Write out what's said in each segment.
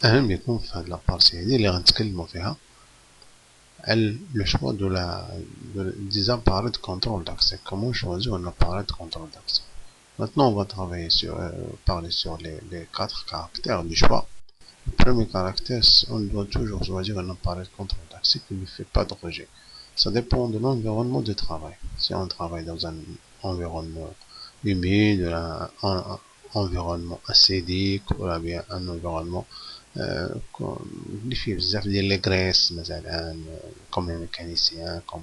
أهم يكون في هاد لابارتي هادي اللي غنتكلمو فيها le choix des appareils de contrôle d'accès. Comment choisir un appareil de contrôle d'accès? Maintenant, on va travailler parler sur les 4 caractères du choix. Le premier caractère, on doit toujours choisir un appareil de contrôle d'accès qui ne fait pas de rejet. Ça dépend de l'environnement de travail. Si on travaille dans un environnement humide, un environnement acidique, ou bien un environnement اللي فيه بزاف ديال لي غريس مثلا comme les mécaniciens comme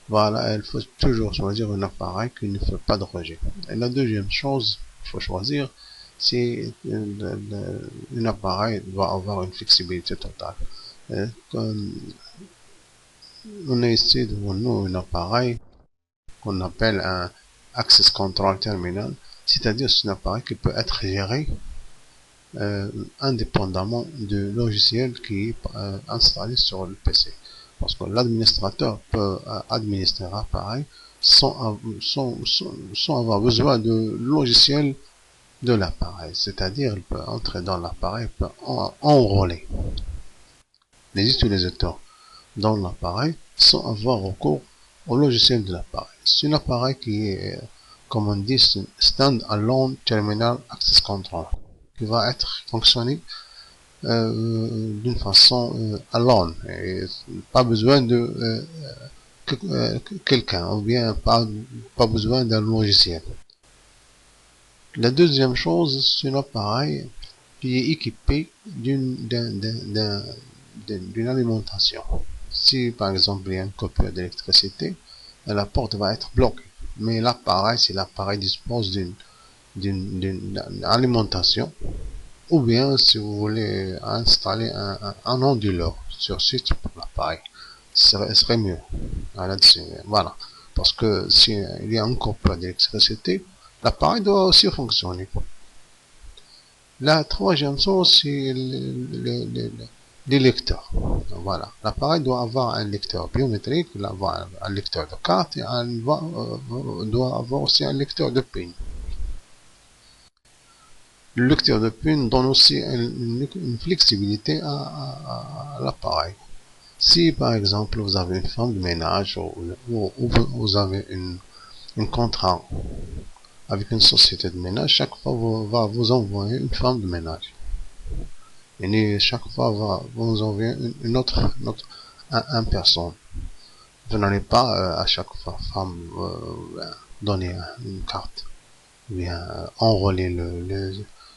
voilà, il faut toujours choisir un appareil qui ne fait pas de rejet. Et la deuxième chose qu'il faut choisir, c'est un appareil doit avoir une flexibilité totale. Comme on a ici devant nous un appareil qu'on appelle un Access Control Terminal, c'est-à-dire c'est un appareil qui peut être géré indépendamment du logiciel qui est installé sur le PC. Parce que l'administrateur peut administrer l'appareil sans avoir besoin de logiciel de l'appareil. C'est-à-dire, il peut entrer dans l'appareil, il peut enrôler les utilisateurs dans l'appareil sans avoir recours au logiciel de l'appareil. C'est un appareil qui est, comme on dit, Stand-Alone Terminal Access Control, qui va être fonctionné d'une façon alone, et pas besoin de quelqu'un, ou bien pas besoin d'un logiciel. La deuxième chose, c'est un appareil qui est équipé d'une alimentation. Si par exemple il y a une coupure d'électricité, la porte va être bloquée. Mais l'appareil, si l'appareil dispose d'une alimentation, ou bien si vous voulez installer un onduleur sur site pour l'appareil, ce serait mieux. Voilà. Parce que s'il y a une coupure d'électricité, l'appareil doit aussi fonctionner. La troisième chose, c'est les lecteurs. Voilà. L'appareil doit avoir un lecteur biométrique, il doit avoir un lecteur de carte et doit avoir aussi un lecteur de PIN. Le lecteur de PIN donne aussi une flexibilité à l'appareil. Si par exemple vous avez une femme de ménage ou vous avez un contrat avec une société de ménage, chaque fois va vous envoyer une femme de ménage. Et chaque fois va vous envoyer une personne. Vous n'allez pas à chaque fois femme donner une carte, ou bien enrôler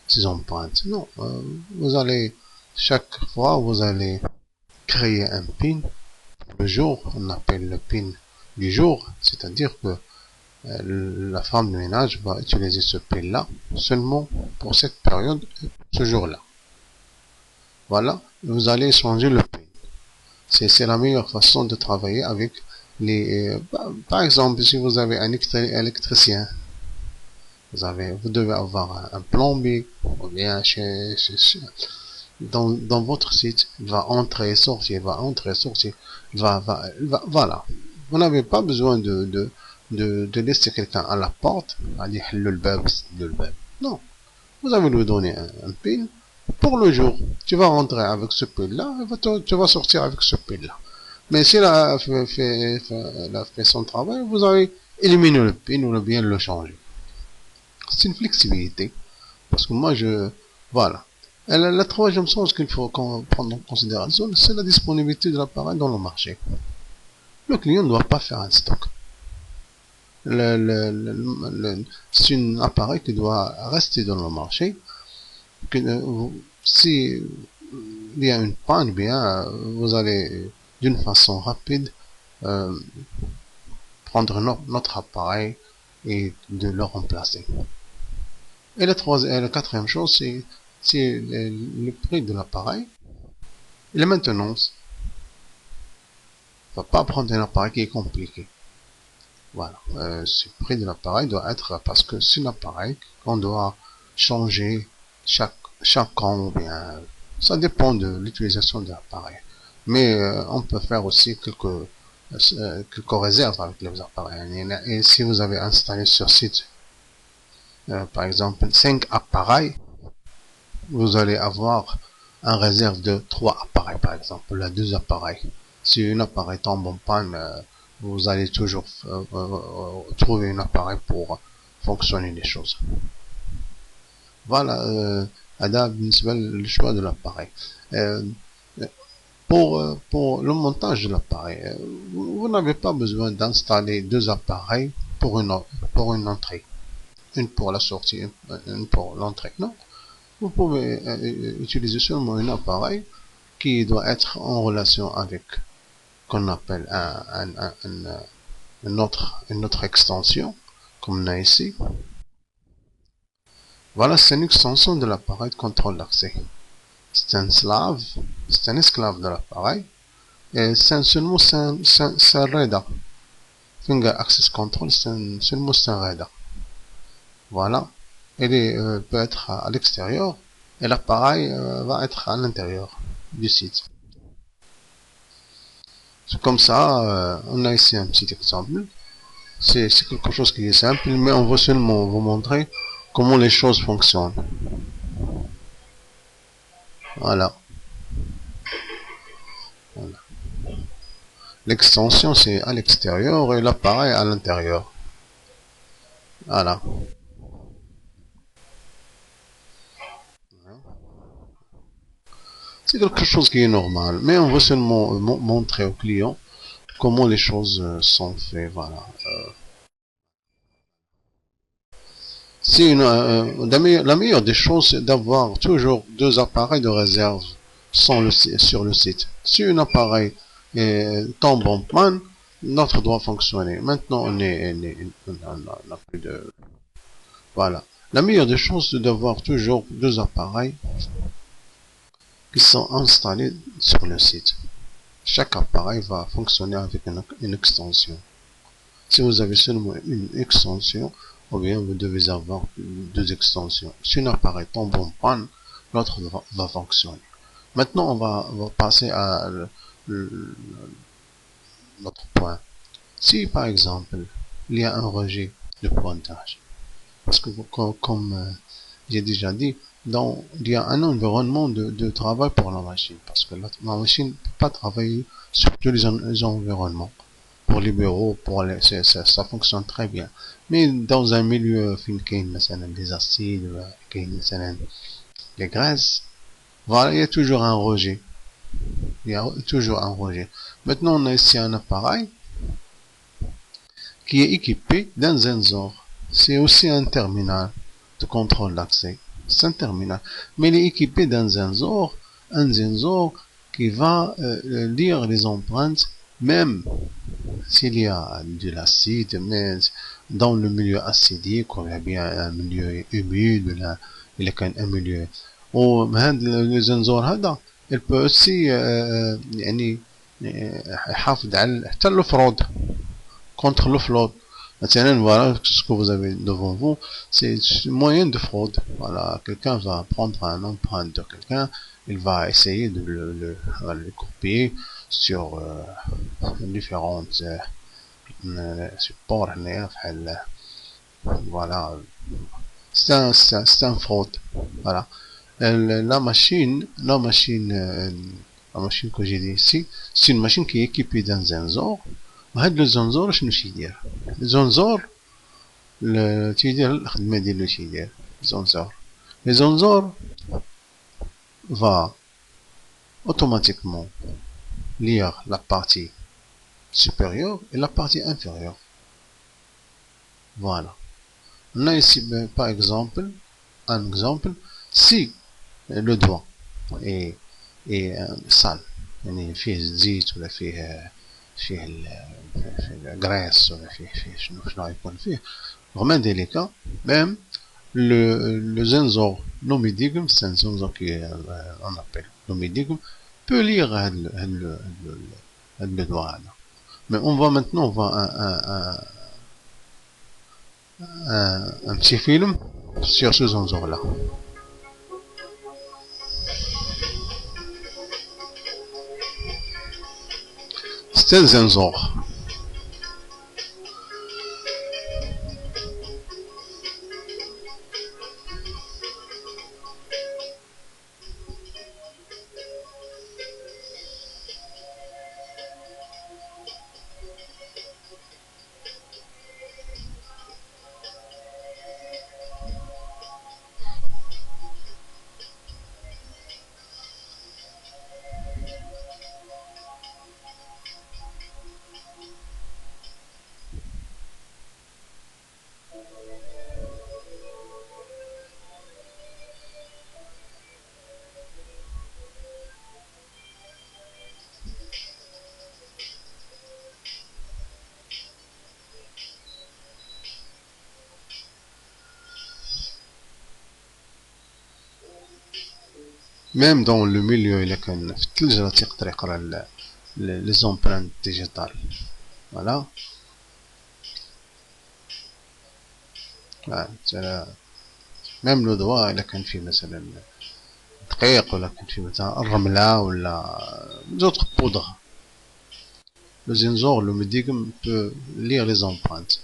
ses empreintes. Non, vous allez chaque fois vous allez créer un PIN le jour, on appelle le PIN du jour, c'est-à-dire que la femme de ménage va utiliser ce PIN-là seulement pour cette période, ce jour-là. Voilà, vous allez changer le PIN. C'est la meilleure façon de travailler avec les... par exemple, si vous avez un électricien, vous devez avoir un plombier, ou bien dans votre site, il va entrer et sortir, voilà. Vous n'avez pas besoin de laisser quelqu'un à la porte, à dire le bab. Non. Vous allez lui donner un PIN pour le jour. Tu vas rentrer avec ce PIN-là, et tu vas sortir avec ce PIN-là. Mais si elle a fait son travail, vous allez éliminer le PIN ou bien le changer. C'est une flexibilité. Parce que moi, voilà. Et la troisième chose qu'il faut prendre en considération, c'est la disponibilité de l'appareil dans le marché. Le client ne doit pas faire un stock. C'est un appareil qui doit rester dans le marché. Si il y a une panne, bien, vous allez d'une façon rapide prendre notre appareil et de le remplacer. Et la quatrième chose, c'est le prix de l'appareil et la maintenance. On ne va pas prendre un appareil qui est compliqué. Voilà. Ce prix de l'appareil doit être, parce que c'est un appareil qu'on doit changer chaque an, ou bien, ça dépend de l'utilisation de l'appareil. Mais on peut faire aussi quelques réserves avec les appareils. Et si vous avez installé sur site, par exemple, 5 appareils, vous allez avoir un réserve de 3 appareils par exemple, là 2 appareils. Si un appareil tombe en panne, vous allez toujours trouver un appareil pour fonctionner les choses. Voilà, هذا بالنسبة للchoix de l'appareil. Pour le montage de l'appareil, vous n'avez pas besoin d'installer 2 appareils pour une entrée. Une pour la sortie, une pour l'entrée. Non, vous pouvez utiliser seulement un appareil qui doit être en relation avec qu'on appelle une autre extension, comme on a ici. Voilà, c'est une extension de l'appareil de contrôle d'accès. C'est un esclave de l'appareil. Et seulement c'est un radar. Finger Access Control, seulement c'est un radar. Voilà. Il peut être à l'extérieur et l'appareil va être à l'intérieur du site. C'est comme ça, on a ici un petit exemple. C'est quelque chose qui est simple, mais on va seulement vous montrer comment les choses fonctionnent. Voilà. Voilà. L'extension c'est à l'extérieur et l'appareil à l'intérieur. Voilà. C'est quelque chose qui est normal, mais on veut seulement montrer au client comment les choses sont faites. Voilà. La meilleure des choses, c'est d'avoir toujours 2 appareils de réserve sur le site. Si un appareil tombe en panne, l'autre doit fonctionner. Maintenant, on n'a plus de... Voilà. La meilleure des choses, c'est d'avoir toujours 2 appareils qui sont installés sur le site. Chaque appareil va fonctionner avec une extension. Si vous avez seulement une extension, ou bien vous devez avoir 2 extensions. Si un appareil tombe en panne, l'autre va fonctionner. Maintenant, on va passer à l'autre point. Si par exemple, il y a un rejet de pointage, parce que comme j'ai déjà dit, il y a un environnement de travail pour la machine, parce que la machine ne peut pas travailler sur tous les environnements. Pour les bureaux, ça fonctionne très bien. Mais dans un milieu qui مثلا des acides, les graisses, voilà, il y a toujours un rejet. Il y a toujours un rejet. Maintenant, on a ici un appareil qui est équipé d'un sensor. C'est aussi un terminal de contrôle d'accès. C'est un terminal. Mais il est équipé d'un sensor, un sensor qui va lire les empreintes, même s'il y a de l'acide, mais dans le milieu acidique, ou bien un milieu humide, il y a un milieu. وهذا الزنزور هذا il peut aussi يعني يحافظ على حتى الفرود contre le fraude. Maintenant, voilà ce que vous avez devant vous, c'est moyen de fraude. Voilà, quelqu'un va prendre un empreinte de quelqu'un, il va essayer de le copier sur différentes supports. Voilà, c'est un fraude. Voilà. La machine que j'ai dit ici, c'est une machine qui est équipée d'un sensor. وهاد لو زنزور شنو تيدير الزنزور تيدير الخدمه ديالو تيدير الزنزور لي زنزور va automatiquement lire la partie supérieure et la partie inférieure. Voilà. On a ici par exemple un exemple si le doigt est sale يعني فيه زيت ولا فيه graisse ولا فيه شنو يكون فيه vraiment délicat, même le sensor nomidigme, c'est un sensor on appelle nomidigme, peut lire le doigt. Mais on voit maintenant un petit film sur ce sensor là. C'est un sensor. ميم دون لو ميليو إلا كان في الثلج راه تيقدر يقرا لي زومبرانت ديجيتال. فوالا ميم لو دوا إلا كان فيه مثلا دقيق، ولا كان فيه مثلا الرملة ولا دوطخ بودغ، le sensor, le médium peut lire les empreintes.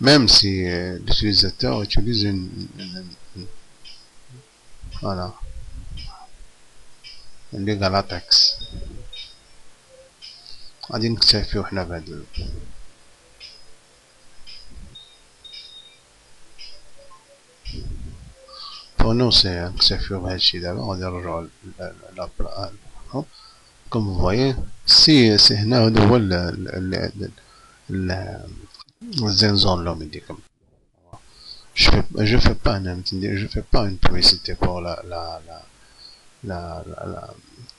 Même si l'utilisateur utilise voilà, une legal attacks. غادي نكتفيو حنا بهاد بونو سي نكتفيو بهادشي دابا. غادي نرجعو لابلا. كوم فوايي سي هنا هذا هو الزنزور لوميديكم. Je fais pas une publicité pour la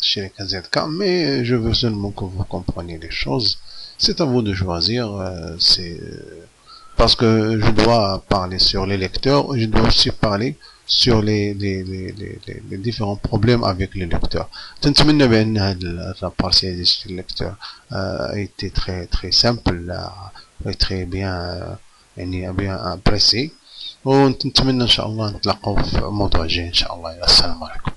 Shirika ZK, mais je veux seulement que vous compreniez les choses. C'est à vous de choisir. C'est parce que je dois parler sur les lecteurs, et je dois aussi parler sur les différents problèmes avec les lecteurs. نتمنى بأن هذا la partie des lecteurs a été très très simple et très bien يعني bien apprécié. ونتمنى إن شاء الله نتلاقاو في موضوع جاي إن شاء الله. السلام عليكم.